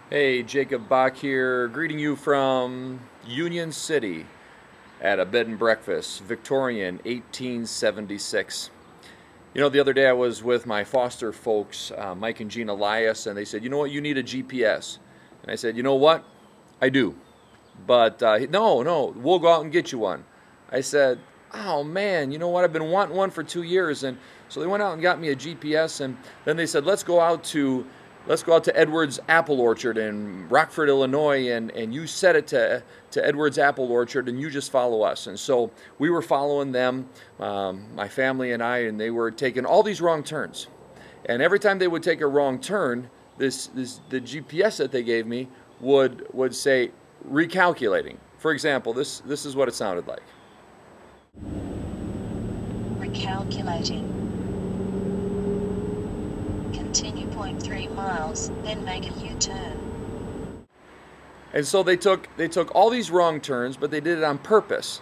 Hey, Jacob Bach here, greeting you from Union City at a bed and breakfast, Victorian, 1876. You know, the other day I was with my foster folks, Mike and Jean Elias, and they said, you know what, you need a GPS. And I said, you know what, I do. But no, we'll go out and get you one. I said, oh man, you know what, I've been wanting one for 2 years. And so they went out and got me a GPS, and then they said, let's go out to Edwards Apple Orchard in Rockford, Illinois, and you set it to Edwards Apple Orchard, and you just follow us. And so we were following them, my family and I, and they were taking all these wrong turns. And every time they would take a wrong turn, the GPS that they gave me would say recalculating. For example, this is what it sounded like. Recalculating. Continue 0.3 miles, then make a U-turn. And so they took all these wrong turns, but they did it on purpose.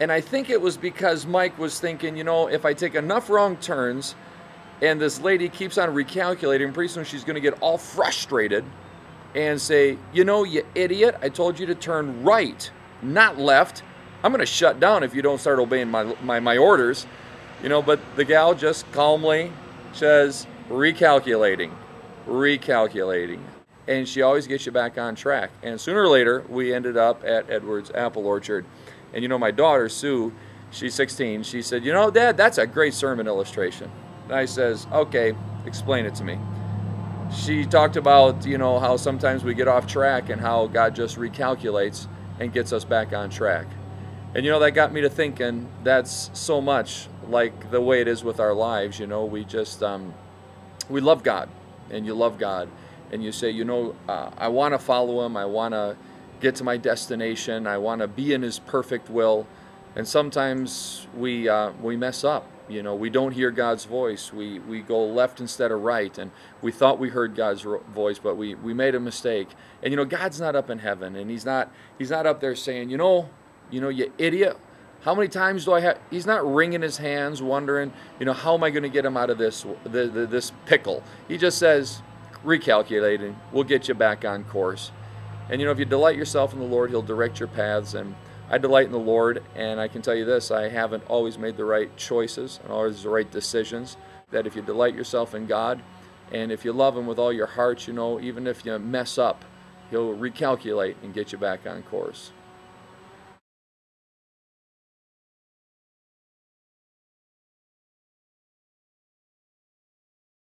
And I think it was because Mike was thinking, you know, if I take enough wrong turns and this lady keeps on recalculating, pretty soon she's going to get all frustrated and say, you know, you idiot, I told you to turn right, not left. I'm going to shut down if you don't start obeying my orders. You know, but the gal just calmly says, recalculating. And she always gets you back on track. And sooner or later, we ended up at Edwards Apple Orchard. And you know, my daughter, Sue, she's 16, she said, you know, Dad, that's a great sermon illustration. And I says, okay, explain it to me. She talked about, you know, how sometimes we get off track and how God just recalculates and gets us back on track. And you know, that got me to thinking that's so much like the way it is with our lives. You know, we just, we love God, and you love God, and you say, you know, I want to follow Him, I want to get to my destination, I want to be in His perfect will, and sometimes we mess up. You know, we don't hear God's voice. We go left instead of right, and we thought we heard God's voice, but we made a mistake. And you know, God's not up in heaven, and He's not up there saying, you know, you idiot. How many times do I have? He's not wringing his hands, wondering, you know, how am I going to get him out of this pickle? He just says, recalculating. We'll get you back on course. And you know, if you delight yourself in the Lord, He'll direct your paths. And I delight in the Lord, and I can tell you this: I haven't always made the right choices and always the right decisions. That if you delight yourself in God, and if you love Him with all your heart, you know, even if you mess up, He'll recalculate and get you back on course.